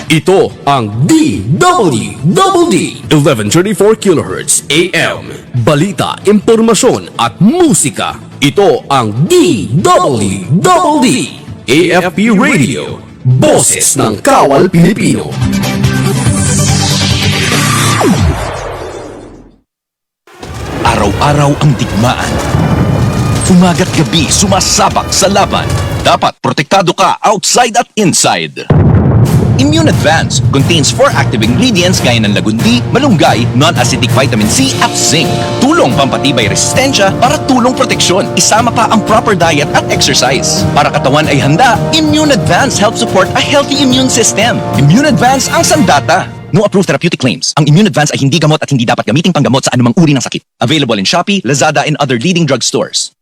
Ito ang DWWD 1134 kHz AM. Balita, impormasyon at musika. Ito ang DWWD AFP Radio. Boses ng Kawal Pilipino. Araw-araw ang digmaan. Umaga't gabi sumasabak sa laban. Dapat protektado ka outside at inside. Immune Advance contains 4 active ingredients gaya ng lagundi, malunggay, non-acidic vitamin C at zinc. Tulong pampatibay resistensya para tulong proteksyon. Isama pa ang proper diet at exercise. Para katawan ay handa, Immune Advance helps support a healthy immune system. Immune Advance ang sandata. No approved therapeutic claims. Ang Immune Advance ay hindi gamot at hindi dapat gamiting panggamot sa anumang uri ng sakit. Available in Shopee, Lazada, and other leading drug stores.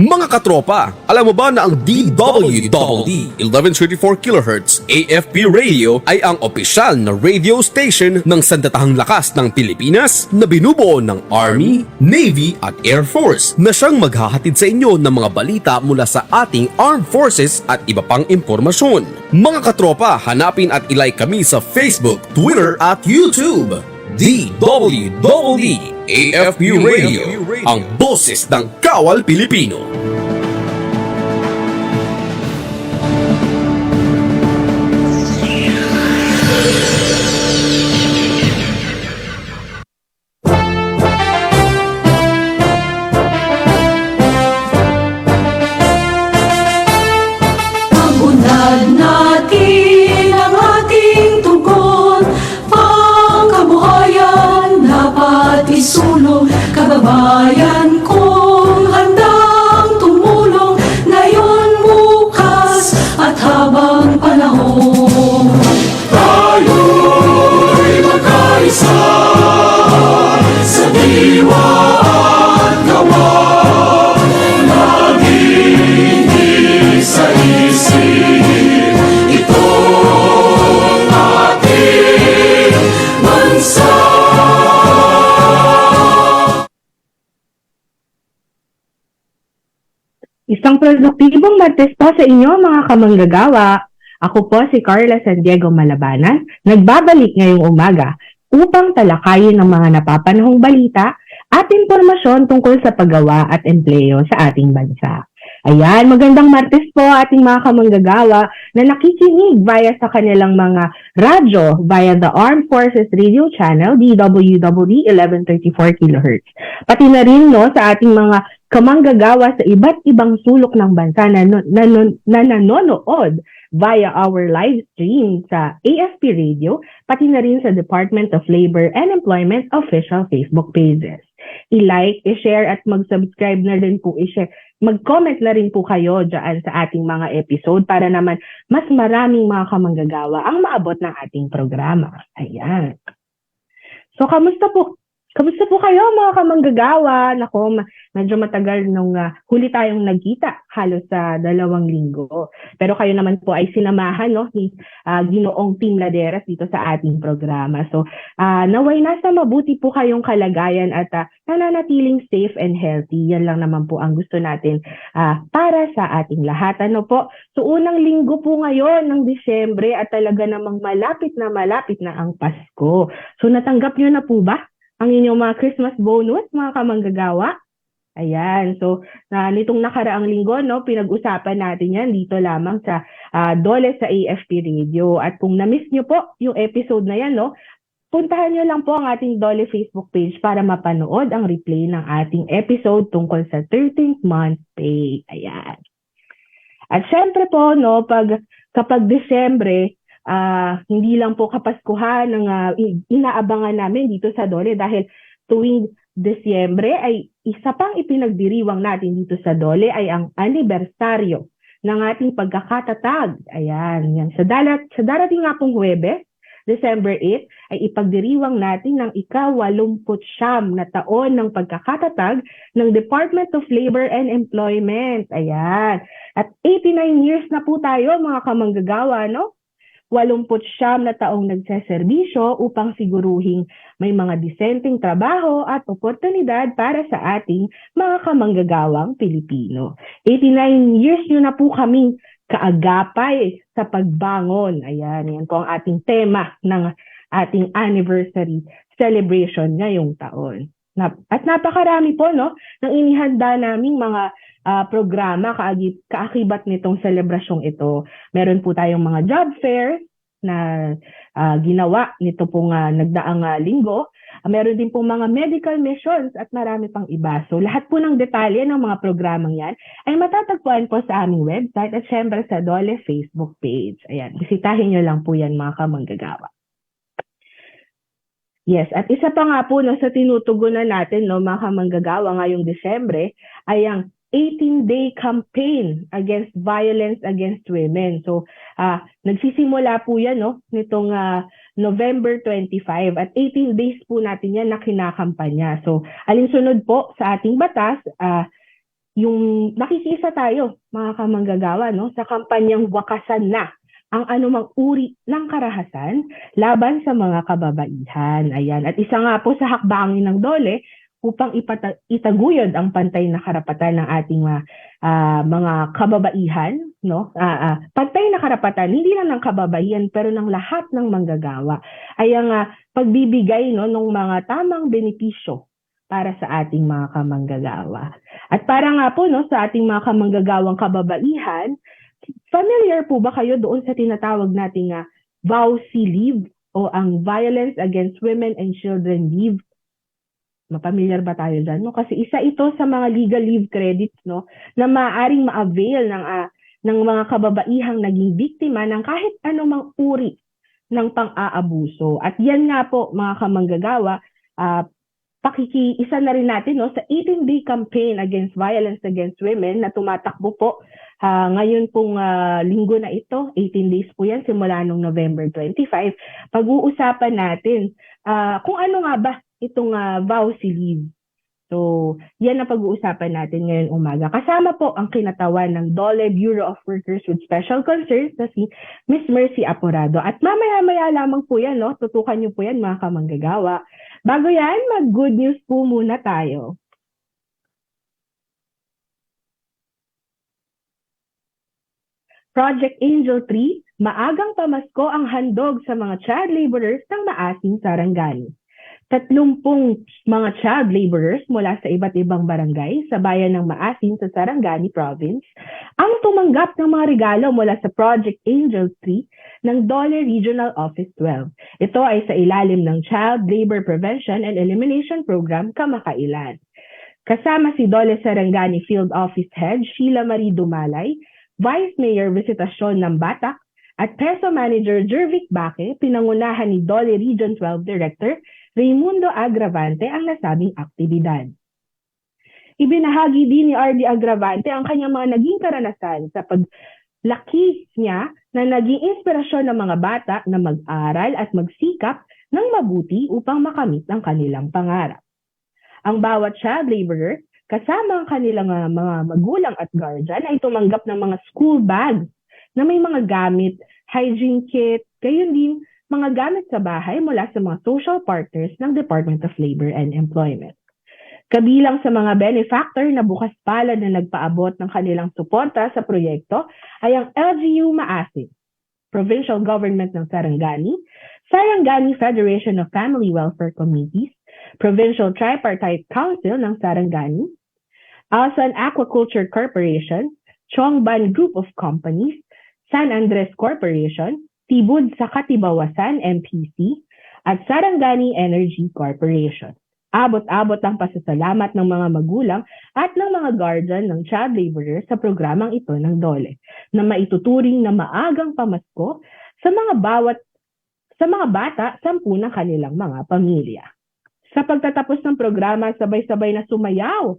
Mga katropa, alam mo ba na ang DWWD 1134 kHz AFP Radio ay ang opisyal na radio station ng Sandatahang Lakas ng Pilipinas na binubuo ng Army, Navy at Air Force na siyang maghahatid sa inyo ng mga balita mula sa ating Armed Forces at iba pang impormasyon. Mga katropa, hanapin at ilike kami sa Facebook, Twitter at YouTube. DWWD AFP Radio, ang boses ng Kawal Pilipino. Pag-unlad natin ang ating tungkol, pangkabuhayan dapat isulong. Kababayan kong handang tumulong, ngayon, bukas at habang panahon. Tayo'y magkaisa sa diwa at gawa, laging isa-isip itong ating bansa. Isang produktibong Martes po sa inyo mga kamanggagawa. Ako po si Carla San Diego Malabanan, nagbabalik ngayong umaga upang talakayin ang mga napapanahong balita at impormasyon tungkol sa paggawa at empleyo sa ating bansa. Ayan, magandang Martes po ating mga kamanggagawa na nakikinig via sa kanilang mga radyo via the Armed Forces Radio Channel, DWWD 1134 kHz. Pati na rin sa ating mga kamanggagawa sa iba't ibang sulok ng bansa na nanonood via our live stream sa AFP Radio, pati na rin sa Department of Labor and Employment official Facebook pages. I-like, i-share at mag-subscribe na rin po, mag-comment na rin po kayo dyan sa ating mga episode para naman mas maraming mga kamanggagawa ang maabot ng ating programa. Ayan. So, kamusta po kayo mga kamanggagawa? Nako, medyo matagal nung huli tayong nagkita, halos sa 2 linggo. Pero kayo naman po ay sinamahan ni Ginoong Team Laderas dito sa ating programa. So, naway nasa mabuti po kayong kalagayan at nananatiling safe and healthy. Yan lang naman po ang gusto natin para sa ating lahat. Ano po? So, unang linggo po ngayon ng Disyembre at talaga namang malapit na ang Pasko. So, natanggap nyo na po ba ang inyong mga Christmas bonus, mga kamanggagawa? Ayan, so nitong nakaraang linggo, pinag-usapan natin yan dito lamang sa Dole sa AFP Radio. At kung na-miss nyo po yung episode na yan, puntahan nyo lang po ang ating Dole Facebook page para mapanood ang replay ng ating episode tungkol sa 13th month pay. Ayan. At syempre po, kapag Disyembre, hindi lang po Kapaskuhan ng inaabangan namin dito sa Dole dahil tuwing Disyembre ay isa pang ipinagdiriwang natin dito sa Dole ay ang anibersaryo ng ating pagkakatatag. Ayan, yan. Sa darating nga pong Huwebes, December 8, ay ipagdiriwang natin ng ika-89 na taon ng pagkakatatag ng Department of Labor and Employment. Ayan. At 89 years na po tayo mga kamanggagawa, 89 na taong nagseserbisyo upang siguruhing may mga disenteng trabaho at oportunidad para sa ating mga kamanggagawang Pilipino. 89 years nyo na po kaming kaagapay sa pagbangon. Ayan, yan po ang ating tema ng ating anniversary celebration ngayong taon. At napakarami po no ng inihanda naming mga programa kaakibat nitong selebrasyong ito. Meron po tayong mga job fairs na ginawa nito pong nagdaang linggo. Meron din pong mga medical missions at marami pang iba. So lahat po ng detalye ng mga programang yan ay matatagpuan po sa aming website at syempre sa Dole Facebook page. Ayan, bisitahin nyo lang po yan mga kamanggagawa. Yes, at isa pa nga po no, sa tinutugunan natin no, mga kamanggagawa ngayong Desyembre ay ang 18-day campaign against violence against women. So, nagsisimula po yan no, nitong November 25 at 18 days po natin yan na kinakampanya. So, alinsunod po sa ating batas, yung nakikisa tayo mga kamanggagawa no, sa kampanyang wakasan na ang anumang uri ng karahasan laban sa mga kababaihan. Ayan. At isa nga po sa hakbangin ng Dole upang itaguyod ang pantay na karapatan ng ating mga kababaihan, no? Pantay na karapatan hindi lang ng kababaihan pero ng lahat ng manggagawa ay ang pagbibigay no ng mga tamang benepisyo para sa ating mga kamanggagawa. At para nga po no sa ating mga kamanggagawang kababaihan, familiar po ba kayo doon sa tinatawag nating VAUC leave o ang Violence Against Women and Children leave? Mapamilyar ba tayo dyan? No? Kasi isa ito sa mga legal leave credits no, na maaaring ma-avail ng mga kababaihang naging biktima ng kahit anumang uri ng pang-aabuso. At yan nga po mga kamanggagawa, pakikiisa na rin natin no, sa 18-day campaign against violence against women na tumatakbo po ngayon pong linggo na ito. 18 days po yan simula nung November 25. Pag-uusapan natin kung ano nga ba itong VAUC leave. So, yan ang pag-uusapan natin ngayong umaga. Kasama po ang kinatawan ng Dole Bureau of Workers with Special Concerns na si Ms. Mercy Apurado. At mamaya-maya lamang po yan, no? Tutukan niyo po yan mga kamanggagawa. Bago yan, mag-good news po muna tayo. Project Angel 3, maagang pamasko ang handog sa mga child laborers ng Maasin, Sarangani. 30 mga child laborers mula sa iba't ibang barangay sa bayan ng Maasin sa Sarangani Province ang tumanggap ng mga regalo mula sa Project Angel 3 ng Dole Regional Office 12. Ito ay sa ilalim ng Child Labor Prevention and Elimination Program kamakailan. Kasama si Dole Sarangani Field Office Head Sheila Marie Dumalay, Vice Mayor Visitasyon ng Batak, at Peso Manager Jervic Baque, pinangunahan ni Dole Region 12 Director Raimundo Agravante ang nasabing aktibidad. Ibinahagi din ni RD Agravante ang kanyang mga naging karanasan sa paglaki niya na naging inspirasyon ng mga bata na mag-aral at magsikap ng mabuti upang makamit ang kanilang pangarap. Ang bawat child laborer, kasama ang kanilang mga magulang at guardian, ay tumanggap ng mga school bags na may mga gamit, hygiene kit, gayon din mga gamit sa bahay mula sa mga social partners ng Department of Labor and Employment. Kabilang sa mga benefactor na bukas palad na nagpaabot ng kanilang suporta sa proyekto ay ang LGU Maasin, Provincial Government ng Sarangani, Sarangani Federation of Family Welfare Committees, Provincial Tripartite Council ng Sarangani, Alsan Aquaculture Corporation, Chongban Group of Companies, San Andres Corporation, Tibud sa Katibawasan MPC, at Sarangani Energy Corporation. Abot-abot ang pasasalamat ng mga magulang at ng mga guardian ng child laborer sa programang ito ng Dole na maituturing na maagang pamasko sa mga bata 10 ng kanilang mga pamilya. Sa pagtatapos ng programa, sabay-sabay na sumayaw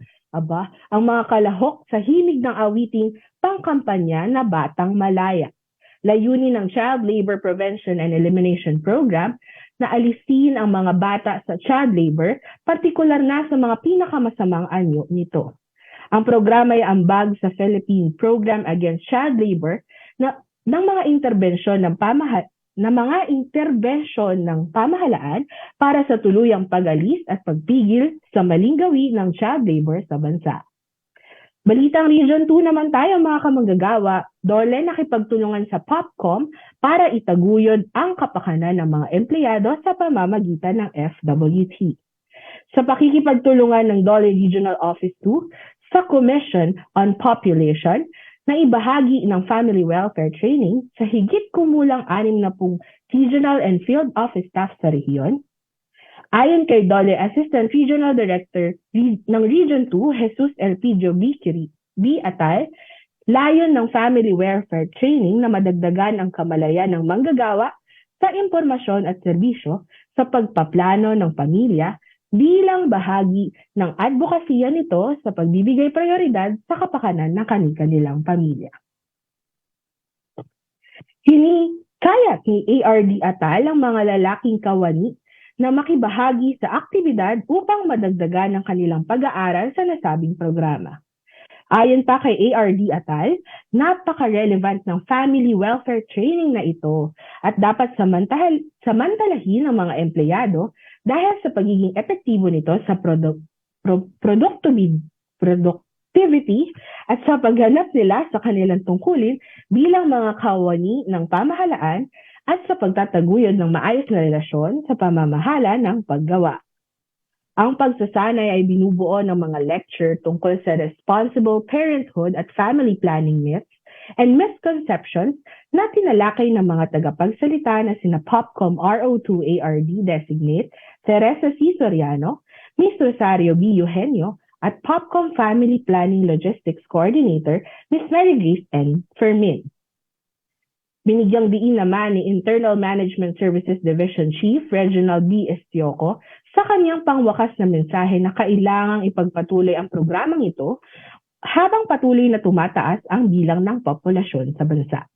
ang mga kalahok sa himig ng awiting pangkampanya na Batang Malaya. Layunin ng Child Labor Prevention and Elimination Program na alisin ang mga bata sa child labor, partikular na sa mga pinakamasamang anyo nito. Ang programa ay ambag sa Philippine Program Against Child Labor ng mga interbensyon ng na mga interbensyon ng pamahalaan para sa tuluyang pag-alis at pagpigil sa maling gawi ng child labor sa bansa. Balitang Region 2 naman tayo mga kamanggagawa, DOLE nakipagtulungan sa POPCOM para itaguyod ang kapakanan ng mga empleyado sa pamamagitan ng FWT. Sa pakikipagtulungan ng DOLE Regional Office 2 sa Commission on Population na ibahagi ng Family Welfare Training sa higit kumulang 60 regional and field office staff sa rehiyon. Ayon kay DOLE Assistant Regional Director ng Region 2, Jesus Elpidio B. Atal, layon ng Family Welfare Training na madagdagan ang kamalayan ng manggagawa sa impormasyon at serbisyo sa pagpaplano ng pamilya bilang bahagi ng advokasya nito sa pagbibigay prioridad sa kapakanan ng kanilang pamilya. Hinikayat ni ARD Atal ang mga lalaking kawani na makibahagi sa aktibidad upang madagdagan ang kanilang pag-aaral sa nasabing programa. Ayon pa kay ARD Atal, napaka-relevant ng family welfare training na ito at dapat samantalahin ng mga empleyado dahil sa pagiging epektibo nito sa productivity at sa paghanap nila sa kanilang tungkulin bilang mga kawani ng pamahalaan at sa pagtataguyod ng maayos na relasyon sa pamamahala ng paggawa. Ang pagsasanay ay binubuo ng mga lecture tungkol sa responsible parenthood at family planning myths and misconceptions na tinalakay ng mga tagapagsalita na sina POPCOM RO2 ARD designate Teresa C. Soriano, Ms. Rosario B. Eugenio, at POPCOM Family Planning Logistics Coordinator Ms. Mary Grace N. Fermin. Binigyang diin naman ni Internal Management Services Division Chief Reginald B. Estioco sa kanyang pangwakas na mensahe na kailangang ipagpatuloy ang programang ito habang patuloy na tumataas ang bilang ng populasyon sa bansa.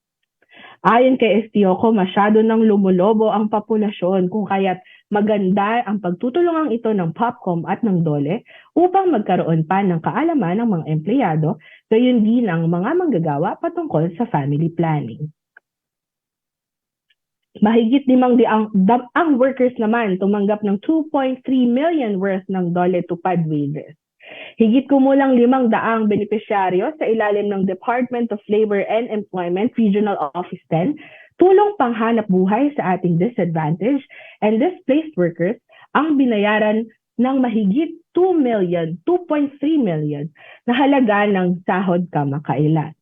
Ayon kay Estioco, masyado nang lumulobo ang populasyon kung kaya't maganda ang pagtutulungan ito ng POPCOM at ng DOLE upang magkaroon pa ng kaalaman ng mga empleyado, gayon din ang mga manggagawa patungkol sa family planning. Mahigit ang workers naman tumanggap ng 2.3 million worth ng DOLE Tupad wages. Higit kumulang 500 benepisyaryo sa ilalim ng Department of Labor and Employment Regional Office 10, tulong panghanap buhay sa ating disadvantaged and displaced workers ang binayaran ng mahigit 2.3 million na halaga ng sahod kamakailan.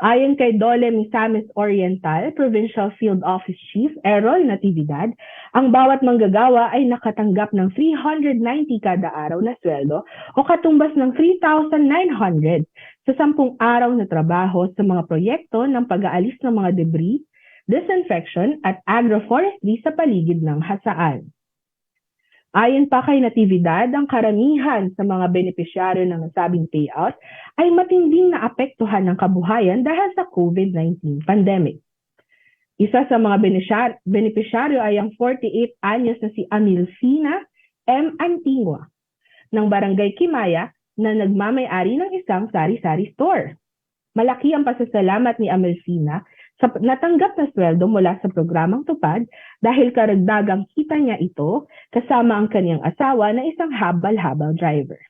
Ayon kay DOLE Misamis Oriental Provincial Field Office Chief Errol Natividad, ang bawat manggagawa ay nakatanggap ng 390 kada araw na sweldo o katumbas ng 3,900 sa 10 araw na trabaho sa mga proyekto ng pag-aalis ng mga debris, disinfection at agroforestry sa paligid ng hasaan. Ayon pa kay Natividad, ang karamihan sa mga benepisyaryo ng nasabing payout ay matinding naapektuhan ng kabuhayan dahil sa COVID-19 pandemic. Isa sa mga benepisyaryo ay ang 48 anyos na si Amilfina M. Antigua ng Barangay Kimaya na nagmamay-ari ng isang sari-sari store. Malaki ang pasasalamat ni Amilfina sa natanggap na sweldo mula sa programang Tupad dahil karagdagang kita niya ito kasama ang kanyang asawa na isang habal-habal driver.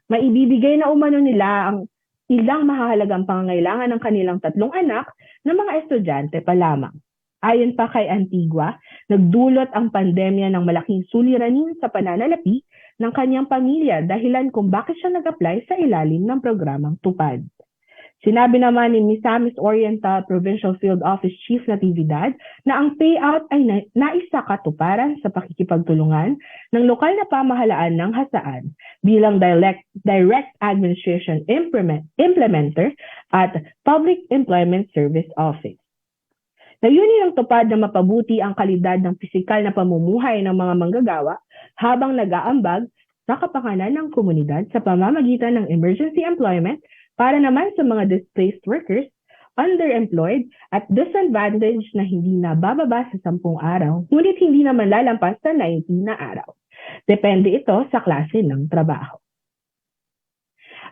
Maibibigay na umano nila ang ilang mahalagang pangangailangan ng kanilang 3 anak na mga estudyante pa lamang. Ayon pa kay Antigua, nagdulot ang pandemya ng malaking suliranin sa pananalapi ng kanyang pamilya dahilan kung bakit siya nag-apply sa ilalim ng programang Tupad. Sinabi naman ni Misamis Oriental Provincial Field Office Chief Natividad na ang payout ay naisakatuparan sa pakikipagtulungan ng lokal na pamahalaan ng hasaan bilang direct administration implementer at Public Employment Service Office. Layunin ng Tupad na mapabuti ang kalidad ng pisikal na pamumuhay ng mga manggagawa habang nag-aambag sa kapakanan ng komunidad sa pamamagitan ng emergency employment para naman sa mga displaced workers, underemployed at disadvantaged na hindi na bababa sa 10 araw, ngunit hindi naman lalampas sa 90 na araw. Depende ito sa klase ng trabaho.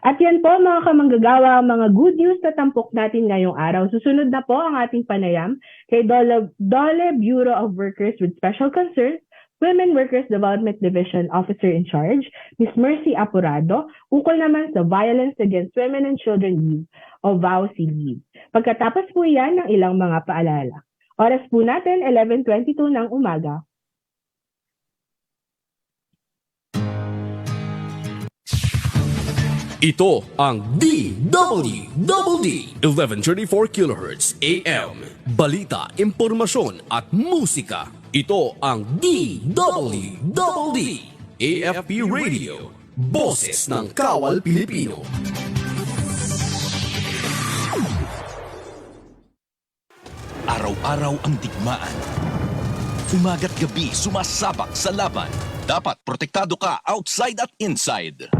At yan po mga kamanggagawa, mga good news na tampok natin ngayong araw. Susunod na po ang ating panayam kay Dole Bureau of Workers with Special Concerns, Women Workers Development Division Officer in Charge, Ms. Mercy Apurado, ukol naman sa Violence Against Women and Children Leave o VAUCI Leave. Pagkatapos po yan ng ilang mga paalala. Oras po natin, 11:22 ng umaga. Ito ang DWD 1134 kHz AM. Balita, impormasyon at musika. Ito ang DWD AFP Radio. Boses ng Kawal Pilipino. Araw-araw ang digmaan. Umaga't gabi sumasabak sa laban. Dapat protektado ka outside at inside.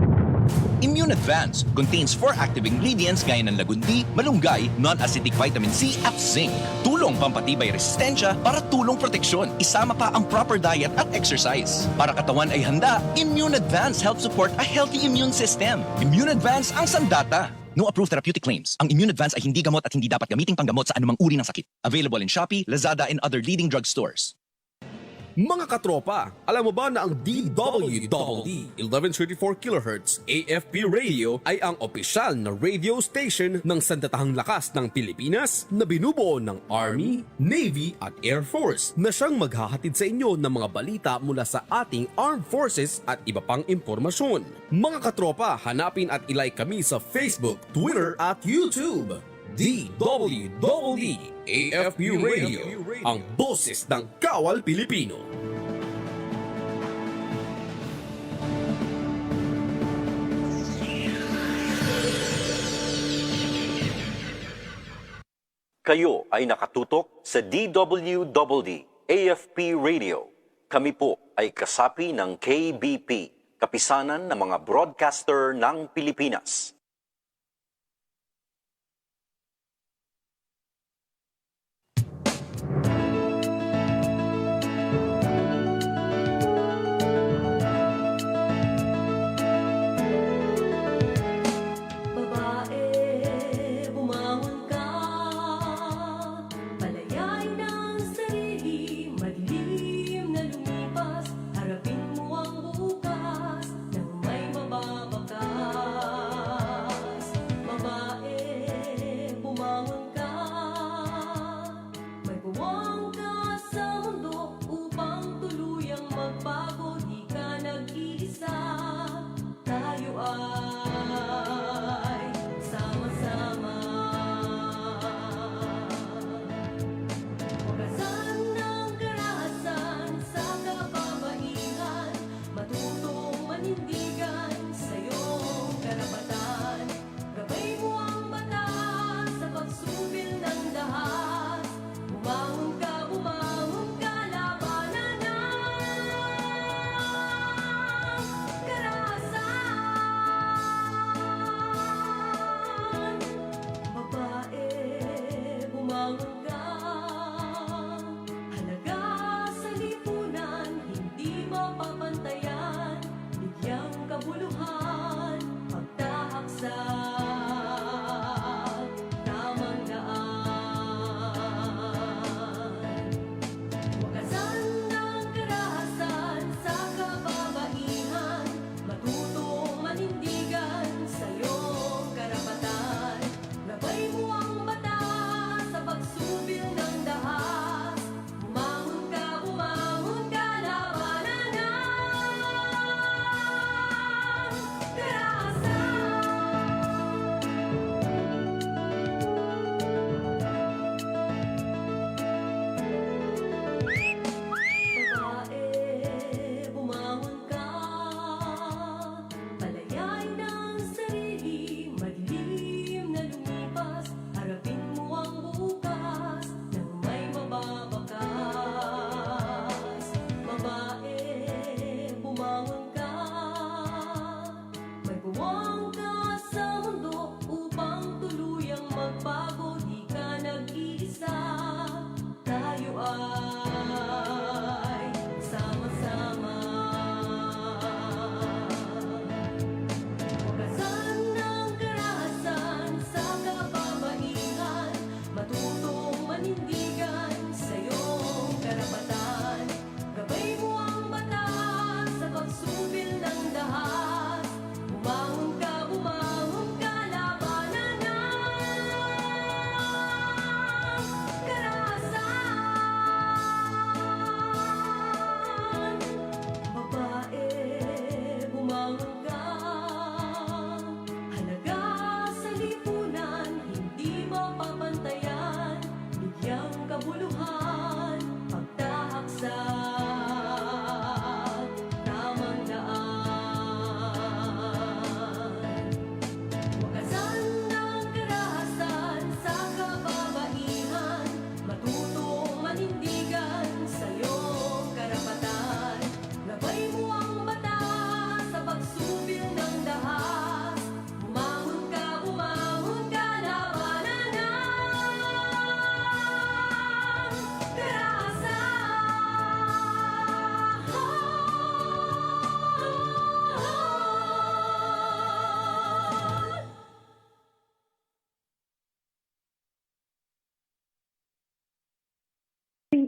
Immune Advance contains 4 active ingredients gaya ng lagundi, malunggay, non-acidic vitamin C at zinc. Tulong pampatibay resistensya para tulong proteksyon. Isama pa ang proper diet at exercise. Para katawan ay handa, Immune Advance helps support a healthy immune system. Immune Advance ang sandata. No approved therapeutic claims. Ang Immune Advance ay hindi gamot at hindi dapat gamiting panggamot sa anumang uri ng sakit. Available in Shopee, Lazada, and other leading drugstores. Mga katropa, alam mo ba na ang DWD 1134 kHz AFP Radio ay ang opisyal na radio station ng Sandatahang Lakas ng Pilipinas na binubuo ng Army, Navy at Air Force na siyang maghahatid sa inyo ng mga balita mula sa ating Armed Forces at iba pang impormasyon. Mga katropa, hanapin at ilike kami sa Facebook, Twitter at YouTube. DWD AFP Radio, ang boses ng Kawal Pilipino. Kayo ay nakatutok sa DWD AFP Radio. Kami po ay kasapi ng KBP, Kapisanan ng mga Broadcaster ng Pilipinas.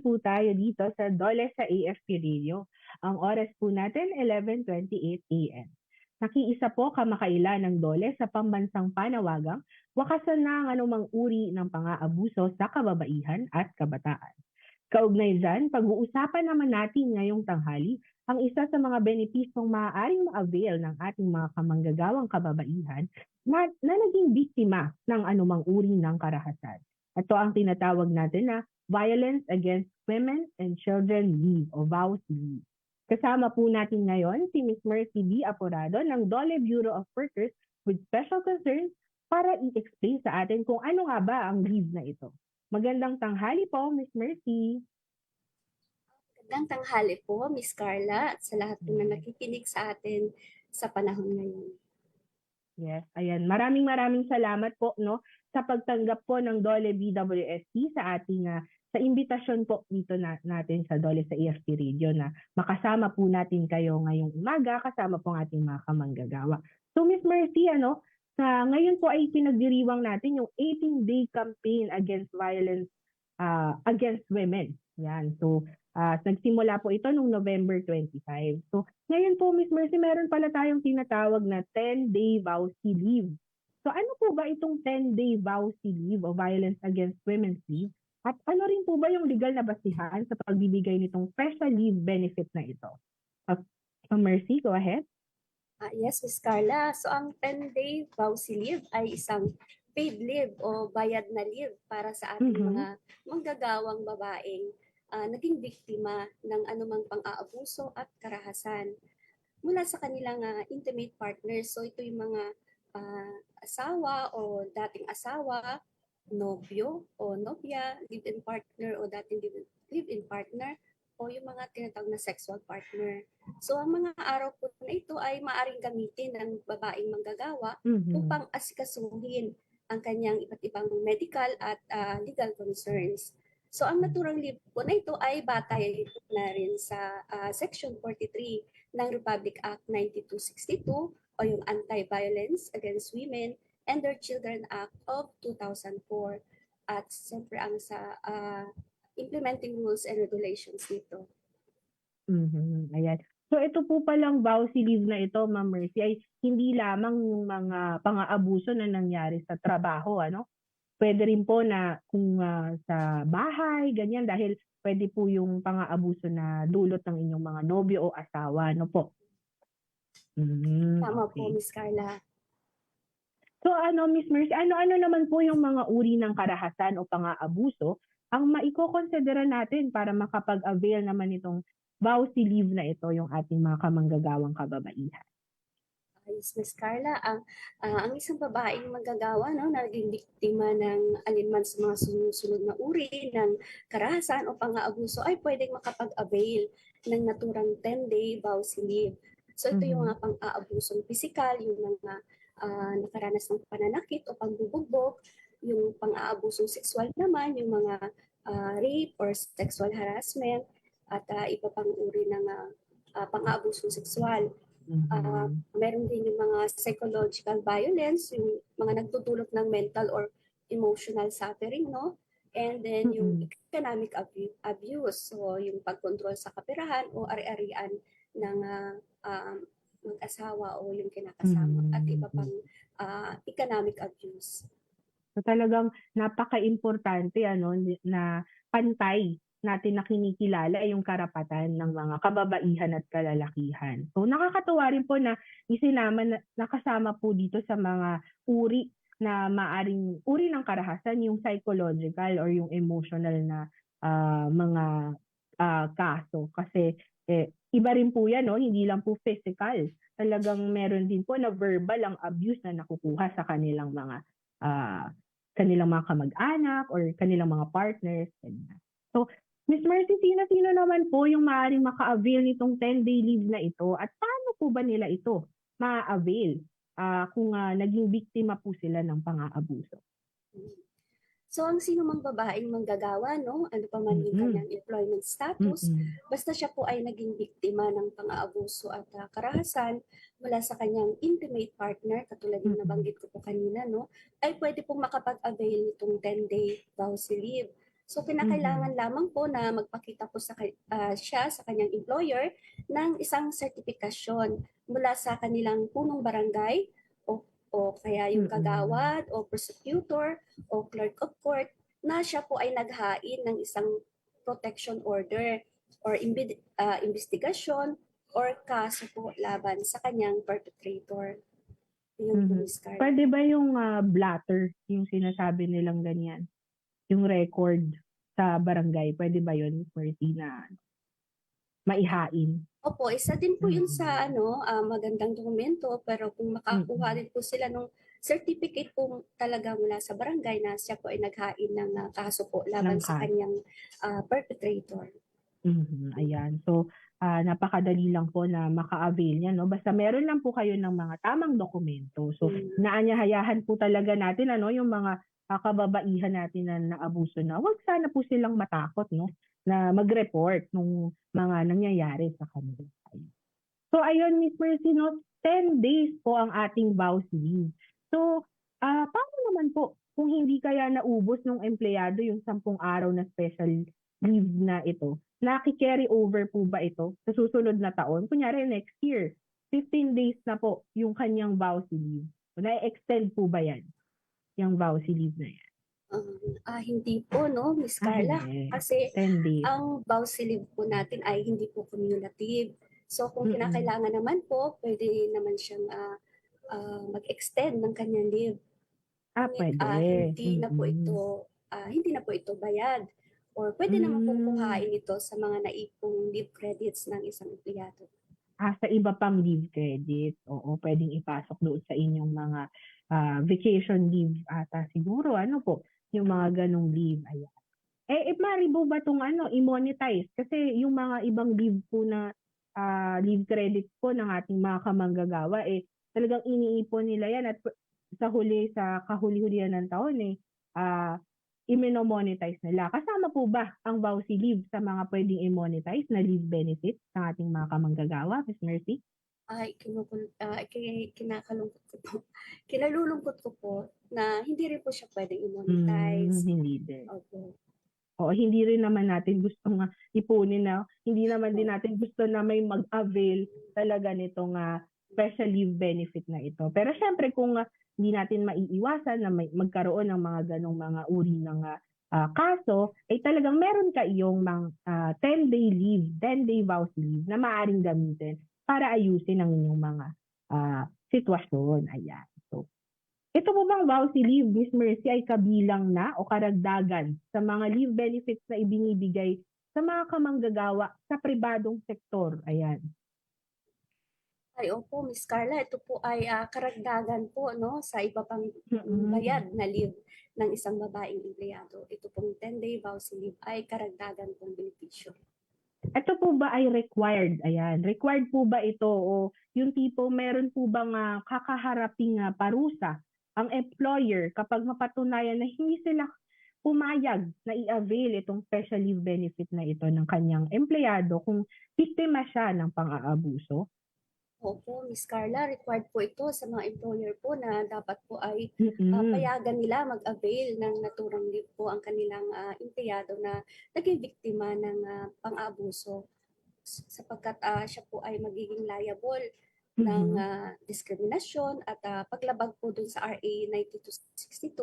po tayo dito sa Dole sa AFP Radio. Ang oras po natin, 11:28 a.m. Nakiisa po kamakailan ng Dole sa pambansang panawagang wakasan na ang anumang uri ng pang-aabuso sa kababaihan at kabataan. Kaugnay dyan, pag-uusapan naman natin ngayong tanghali ang isa sa mga benepisyong maaaring ma-avail ng ating mga kamanggagawang kababaihan na naging biktima ng anumang uri ng karahasan. Ito ang tinatawag natin na Violence Against Women and Children Leave o VAWS-LEAVE. Kasama po natin ngayon si Ms. Mercy B. Aporado ng Dole Bureau of Workers with Special Concerns para i-explain sa atin kung ano nga ba ang leave na ito. Magandang tanghali po, Ms. Mercy. Magandang tanghali po, Miss Carla, at sa lahat po na nakikinig sa atin sa panahon ngayon. Yes, ayan. Maraming salamat po no sa pagtanggap po ng Dole BWST sa ating sa imbitasyon po dito natin sa Dole sa AFP Radio na makasama po natin kayo ngayong umaga kasama po ang ating mga kamanggagawa. So Miss Mercy, ngayon po ay pinagdiriwang natin yung 18-day campaign against violence against women. Yan. So nagsimula po ito noong November 25. So, ngayon po, Ms. Mercy, meron pala tayong tinatawag na 10-day VAWS leave. So, ano po ba itong 10-day VAWS leave o Violence Against Women's Leave? At ano rin po ba yung legal na basihan sa pagbibigay nitong special leave benefit na ito? Mercy, go ahead. Yes, Miss Carla. So, ang 10-day VAWS leave ay isang paid leave o bayad na leave para sa ating mga manggagawang babaeng naging biktima ng anumang pang-aabuso at karahasan mula sa kanilang intimate partners. So ito yung mga asawa o dating asawa, nobyo o nobya, live-in partner o dating live-in partner, o yung mga tinatawag na sexual partner. So ang mga araw po na ito ay maaring gamitin ng babaeng manggagawa upang asikasuhin ang kanyang iba't ibang medical at legal concerns. So ang naturang leave po na ito ay batay na rin sa Section 43 ng Republic Act 9262 o yung Anti-Violence Against Women and Their Children Act of 2004 at siyempre ang sa implementing rules and regulations nito. Ayan. So ito po palang VAWS leave na ito, Ma'am Mercy, ay hindi lamang yung mga pang-aabuso na nangyari sa trabaho, Pwede rin po na kung sa bahay, ganyan, dahil pwede po yung pang-aabuso na dulot ng inyong mga nobyo o asawa, po? Tama Okay. po, Miss Carla. So Miss Mercy, ano naman po yung mga uri ng karahasan o pang-aabuso ang maiko-considera natin para makapag-avail naman itong VAWS leave na ito yung ating mga kamanggagawang kababaihan? Yes, Miss Carla, ang isang babaeng manggagawa na naging biktima ng alinman sa mga sunod na uri ng karahasan o pang-aabuso ay pwedeng makapag-avail ng naturang 10-day VAWS leave. So ito yung mga pang-aabusong pisikal, yung mga nakaranas ng pananakit o pangbubugbog, yung pang-aabusong sexual naman, yung mga rape or sexual harassment, at iba pang uri ng pang-aabusong sexual. Meron din yung mga psychological violence, yung mga nagtutulot ng mental or emotional suffering, And then yung economic abuse, so yung pagkontrol sa kaperahan o ari-arian ng mag-asawa o yung kinakasama at iba pang economic abuse. So talagang napaka-importante na pantay natin na kinikilala yung karapatan ng mga kababaihan at kalalakihan. So nakakatuwa rin po na isinama nakasama po dito sa mga uri na maaring uri ng karahasan yung psychological or yung emotional na mga kaso kasi iba rin po yan, hindi lang po physical. Talagang meron din po na verbal ang abuse na nakukuha sa kanilang mga kamag-anak or kanilang mga partners. So, Ms. Mercy, sino naman po yung maaaring maka-avail nitong 10-day leave na ito at paano po ba nila ito ma-avail kung naging biktima po sila ng pang-aabuso? So ang sino mang babaeng manggagawa, ano pa man yung kanyang employment status, basta siya po ay naging biktima ng pang-aabuso at karahasan mula sa kanyang intimate partner, katulad yung nabanggit ko po kanina, ay pwede pong makapag-avail nitong 10-day VAWS leave. So kinakailangan lamang po na magpakita po siya sa kanyang employer ng isang sertifikasyon mula sa kanilang punong barangay o kaya yung kagawad o prosecutor o clerk of court na siya po ay naghain ng isang protection order or investigasyon or kaso po laban sa kanyang perpetrator. Yun po, Ms. Carla. Pwede ba yung blatter, yung sinasabi nilang ganyan? Yung record sa barangay, pwede ba yun, Mercy, na maihain? Opo, isa din po yun sa magandang dokumento, pero kung makakuha din po sila ng certificate po talaga mula sa barangay na siya po ay naghain ng kaso po laban sa kanyang perpetrator. Ayan. So, napakadali lang po na maka-avail niya, no? Basta meron lang po kayo ng mga tamang dokumento. So, naanyahayahan po talaga natin, yung mga kababaihan natin na naabuso na, wag sana po silang matakot, no? Na mag-report ng mga nangyayari sa kanila. So, ayun, Miss Mercy, no? 10 days po ang ating VAUSI leave. So, paano naman po kung hindi kaya naubos ng empleyado yung 10 araw na special leave na ito? Naki-carry over po ba ito sa susunod na taon? Kunyari next year, 15 days na po yung kanyang VAUSI leave. Na-extend po ba yan? Yung VAUSI leave na yan? Hindi po, no, Miss Carla. Kasi 10 days. ang VAUSI leave po natin ay hindi po cumulative. So kung kinakailangan naman po, pwede naman siyang mag-extend ng kanyang leave. Pwede. Hindi na po ito bayad. Or pwede naman po kuhain ito sa mga naipong leave credits ng isang empleyado. Sa iba pang leave credit. Oo, pwedeng ipasok doon sa inyong mga vacation leave ata siguro. Ano po? Yung mga ganong leave. Ayan. Mari po ba itong i-monetize? Kasi yung mga ibang leave po na leave credit po ng ating mga kamanggagawa, talagang iniipon nila yan at sa kahuli-hulihan ng taon, i-monetize nila. Kasama po ba ang VAUSI leave sa mga pwedeng i-monetize na leave benefits ng ating mga kamanggagawa, Ms. Mercy? Kinalulungkot ko po na hindi rin po siya pwedeng i-monetize. Hindi din. Okay. Oo, hindi rin naman natin gusto nga ipunin na, hindi naman din natin gusto na may mag-avail talaga nitong special leave benefit na ito. Pero syempre kung hindi natin maiiwasan na magkaroon ng mga ganong mga uri ng kaso, talagang meron ka iyong 10-day leave, 10-day VAUSI leave na maaaring gamitin para ayusin ang inyong mga sitwasyon. Ayan. So, ito po bang VAUSI leave, Ms. Mercy, ay kabilang na o karagdagan sa mga leave benefits na ibinibigay sa mga kamanggagawa sa pribadong sektor? Ayan. Ay, opo, Miss Carla, ito po ay karagdagan po, no, sa iba pang bayad na leave ng isang babaeng empleyado. Ito pong 10-day VAUSI leave ay karagdagan pong benepisyo. Ito po ba ay required? Ayan. Required po ba ito o yung tipo meron po bang kakaharaping parusa ang employer kapag mapatunayan na hindi sila pumayag na i-avail itong special leave benefit na ito ng kanyang empleyado kung biktima siya ng pang-aabuso? Opo, Miss Carla, required po ito sa mga employer po na dapat po ay payagan nila mag-avail ng naturang leave po ang kanilang empleyado na naging biktima ng pang-abuso sapagkat siya po ay magiging liable ng diskriminasyon at paglabag po dun sa RA 9262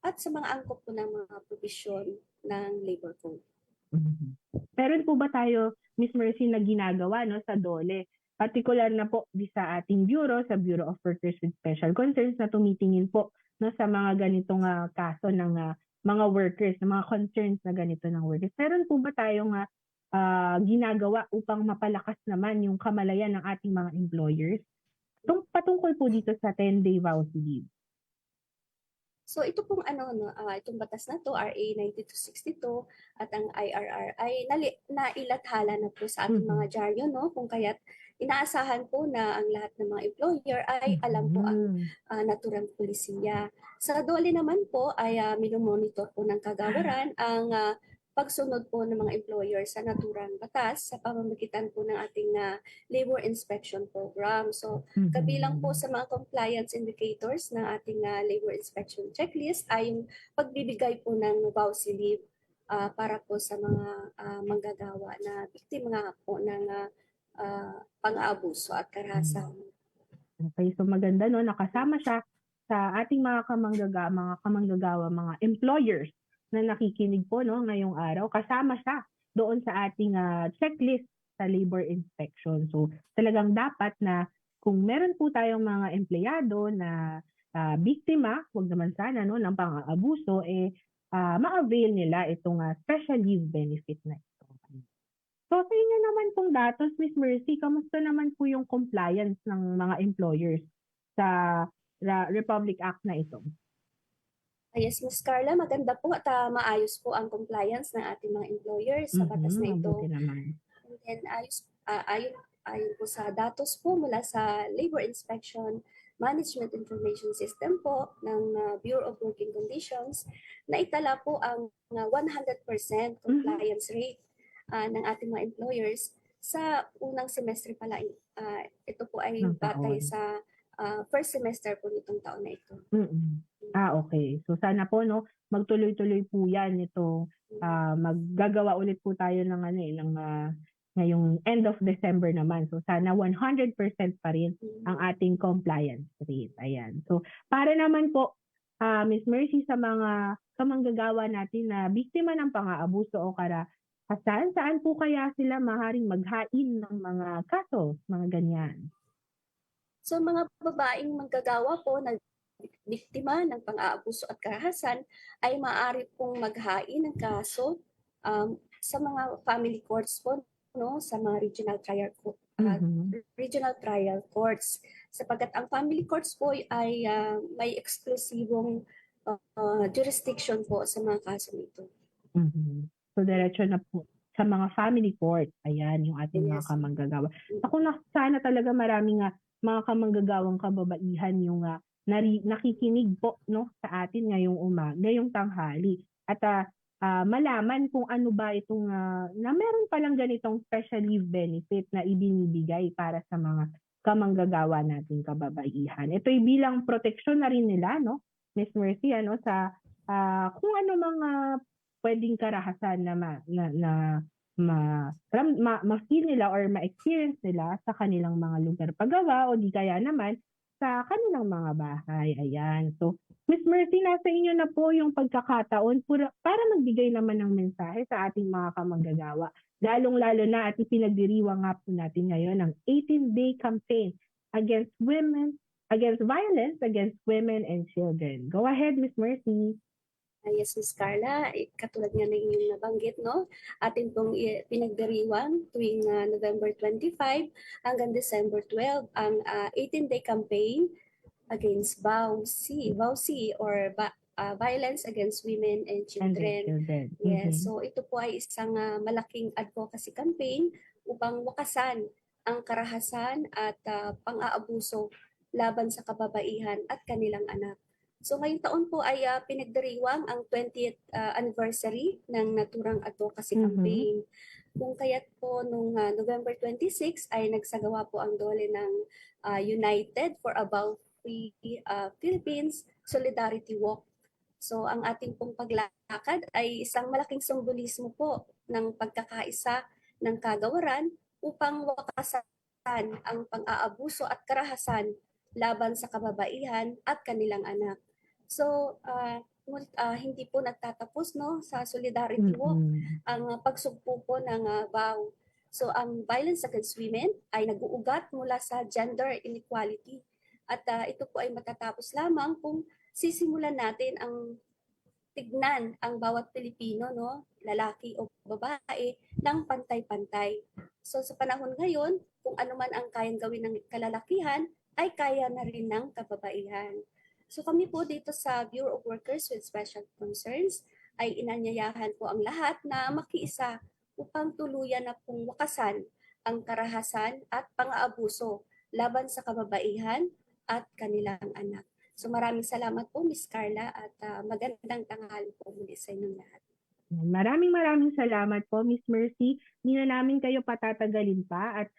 at sa mga angkop po ng mga provision ng labor code. Meron po ba tayo, Miss Mercy, na ginagawa sa DOLE? Particular na po sa ating bureau, sa Bureau of Workers with Special Concerns na tumitingin po sa mga ganitong kaso ng mga workers, ng mga concerns na ganito ng workers. Meron po ba tayong ginagawa upang mapalakas naman yung kamalayan ng ating mga employers? Patungkol po dito sa 10-day VAUSI leave. So ito pong itong batas na to, RA 9262 at ang IRR ay nailathala na po sa ating mga dyaryo, no? Kung kaya't inaasahan po na ang lahat ng mga employer ay alam po ang naturang polisiya. Sa DOLE naman po ay minomonitor po ng kagawaran ang pagsunod po ng mga employer sa naturang batas sa pamamagitan po ng ating labor inspection program. So, kabilang po sa mga compliance indicators ng ating labor inspection checklist ay yung pagbibigay po ng VAUSI leave para po sa mga manggagawa na biktima nga po ng pang-aabuso at karahasan. Okay, so maganda no, nakasama siya sa ating mga kamanggagawa, mga employers na nakikinig po no ngayong araw. Kasama siya doon sa ating checklist sa labor inspection. So talagang dapat na kung meron po tayong mga empleyado na biktima, wag naman sana no ng pang-aabuso, ma-avail nila itong special leave benefit na ito. So sa inyo naman pong datos, Miss Mercy, kamusta naman po yung compliance ng mga employers sa Republic Act na ito? Yes, Ms. Carla, maganda po at maayos po ang compliance ng ating mga employers sa batas na ito. Mabuti naman. And then ayon po sa datos po mula sa Labor Inspection Management Information System po ng Bureau of Working Conditions, na itala po ang 100% compliance rate ng ating mga employers sa unang semestre pala. Ito po ay Ng batay taon. sa first semester po nitong taon na ito. Okay. So sana po no, magtuloy-tuloy po 'yan ito. Maggagawa ulit po tayo ng ngayong end of December naman. So sana 100% pa rin ang ating compliance rate. Ayan. So para naman po Miss Mercy, sa mga kamanggagawa natin na biktima ng pang-aabuso o karahasan, saan po kaya sila maaaring maghain ng mga kaso, mga ganyan? So mga babaeng manggagawa po na biktima ng pang-aabuso at karahasan ay maaari pong maghain ng kaso sa mga family courts po, no, sa mga regional trial courts, sapagkat ang family courts po ay may eksklusibong jurisdiction po sa mga kaso nito. So diretso na po sa mga family court. Ayan yung ating mga Yes. kamanggagawa. Ako na sana talaga maraming mga kamanggagawang kababaihan yung nakikinig po no sa atin ngayong tanghali, at malaman kung ano ba itong na meron palang ganitong special leave benefit na ibinibigay para sa mga kamanggagawa nating kababaihan. Ito'y bilang proteksyon na rin nila, no, Miss Mercy, sa kung ano mga pwedeng karahasan na ma-feel nila or ma-experience nila sa kanilang mga lugar paggawa o di kaya naman sa kanilang mga bahay. Ayan. So, Miss Mercy, nasa inyo na po yung pagkakataon para magbigay naman ng mensahe sa ating mga kamanggagawa. Lalong-lalo na at ipinagdiriwang nga po natin ngayon ang 18-day campaign against violence against women and children. Go ahead, Miss Mercy. Yes, Ms. Carla, katulad nga ng inyong nabanggit, no? Atin pong pinagdiriwang tuwing November 25 hanggang December 12 ang 18-day campaign against VAUC or Violence Against Women and Children. Yes, so ito po ay isang malaking advocacy campaign upang wakasan ang karahasan at pang-aabuso laban sa kababaihan at kanilang anak. So ngayong taon po ay pinagdiriwang ang 20th anniversary ng naturang advocacy campaign. Kung kaya't po nung November 26 ay nagsagawa po ang DOLE ng United for About Free Philippines Solidarity Walk. So ang ating pong paglakad ay isang malaking simbolismo po ng pagkakaisa ng kagawaran upang wakasan ang pang-aabuso at karahasan laban sa kababaihan at kanilang anak. So, hindi po nagtatapos no sa Solidarity Walk ang pagsugpo po ng VAW. So, ang violence against women ay nag-uugat mula sa gender inequality. At ito po ay matatapos lamang kung sisimulan natin ang tignan ang bawat Pilipino, no, lalaki o babae, ng pantay-pantay. So, sa panahon ngayon, kung ano man ang kayang gawin ng kalalakihan, ay kaya na rin ng kababaihan. So kami po dito sa Bureau of Workers with Special Concerns ay inanyayahan po ang lahat na makiisa upang tuluyan na pong wakasan ang karahasan at pang-aabuso laban sa kababaihan at kanilang anak. So maraming salamat po, Ms. Carla, at magandang tanghali po muli sa inyong lahat. Maraming salamat po, Miss Mercy. Hindi na namin kayo patatagalin pa, at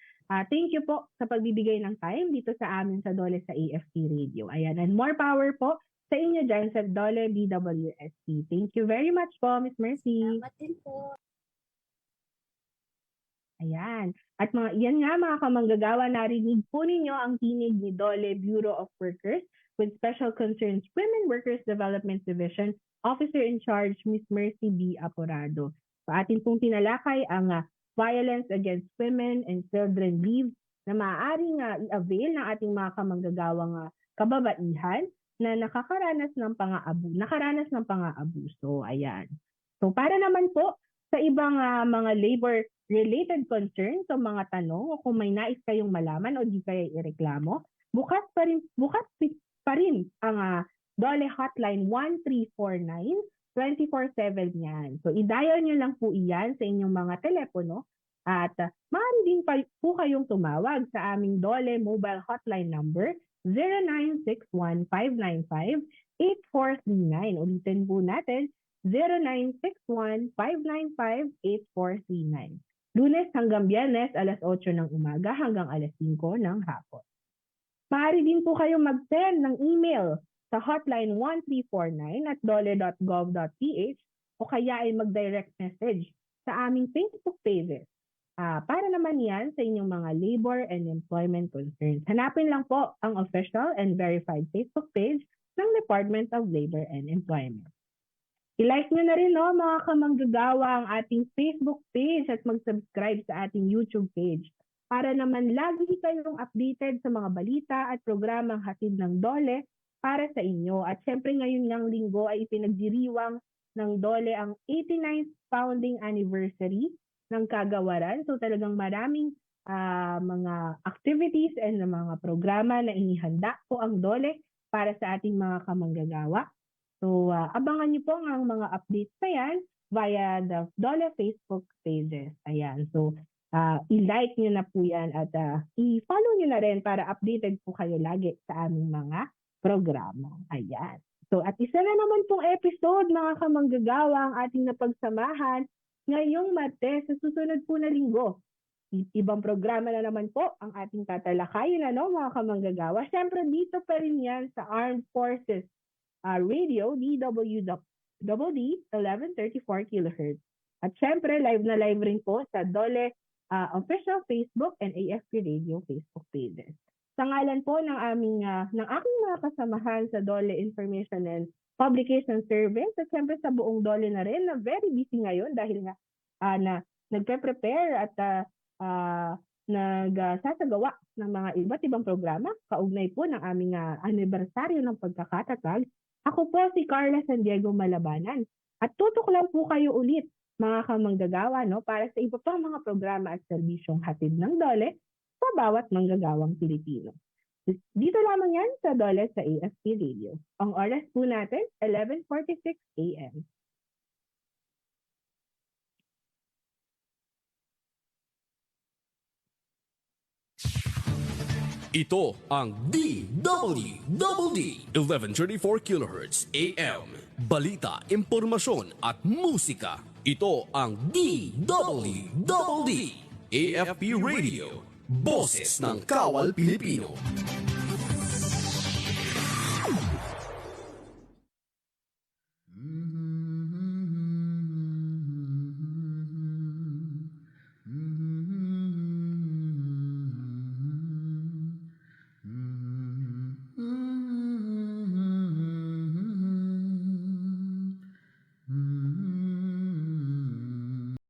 thank you po sa pagbibigay ng time dito sa amin sa DOLE sa AFP Radio. Ayan, and more power po sa inyo dyan sa Dole DWST. Thank you very much po, Miss Mercy. Salamat din po. Ayan. At yan nga mga kamanggagawa, narinig po ninyo ang tinig ni Dole Bureau of Workers with Special Concerns Women Workers Development Division, Officer in Charge, Miss Mercy B. Aporado. So atin pong tinalakay ang violence against women and children leave na maaaring i-avail ng ating mga kamanggagawang kababaihan na nakaranas ng pang-aabuso. Ayan. So para naman po sa ibang mga labor-related concerns o mga tanong o kung may nais kayong malaman o di kaya ireklamo, bukas pa rin ang Dole Hotline 1349 24/7 yan. So i-dial nyo lang po iyan sa inyong mga telepono at maaari din po kayong tumawag sa aming Dole mobile hotline number 0961-595-8439. Ulitin po natin, 0961-595-8439. Lunes hanggang Biyernes, alas 8 ng umaga hanggang alas 5 ng hapon. Maaari din po kayong mag-send ng email sa hotline 1349 at dole.gov.ph o kaya ay mag-direct message sa aming Facebook pages. Para naman yan sa inyong mga labor and employment concerns. Hanapin lang po ang official and verified Facebook page ng Department of Labor and Employment. I-like nyo na rin mga kamanggagawa ang ating Facebook page at mag-subscribe sa ating YouTube page para naman lagi kayong updated sa mga balita at programang hatid ng Dole para sa inyo. At syempre ngayon ng linggo ay ipinagdiriwang ng Dole ang 89th founding anniversary ng kagawaran. So talagang maraming mga activities and mga programa na inihanda po ang Dole para sa ating mga kamanggagawa. So abangan niyo po ang mga updates na yan via the Dole Facebook pages. Ayan. So i-like niyo na po yan at i-follow niyo na rin para updated po kayo lagi sa aming mga programa. Ayan. So at isa na naman pong episode mga kamanggagawa ang ating napagsamahan ngayong Martes sa susunod po na linggo. Ibang programa na naman po ang ating tatalakayin mga kamanggagawa. Siyempre dito pa rin yan sa Armed Forces Radio, DWDD 1134 kHz. At siyempre live na live rin po sa Dole official Facebook and AFP Radio Facebook pages. Sa ngalan po ng aking mga kasamahan sa Dole Information and Publication Service at siyempre sa buong Dole na rin na very busy ngayon dahil nga nagpe-prepare at nagsasagawa ng mga iba't ibang programa kaugnay po ng aming anibersaryo ng pagkakatatag. Ako po si Carla San Diego Malabanan at tutok lang po kayo ulit mga kamanggagawa para sa iba pang mga programa at serbisyong hatid ng Dole sa bawat manggagawang Pilipino. Dito lamang yan sa Dole sa AFP Radio. Ang oras po natin, 11:46 a.m. Ito ang DWDD 1134 kHz AM. Balita, impormasyon at musika. Ito ang DWDD AFP Radio. Boses ng Kawal Pilipino.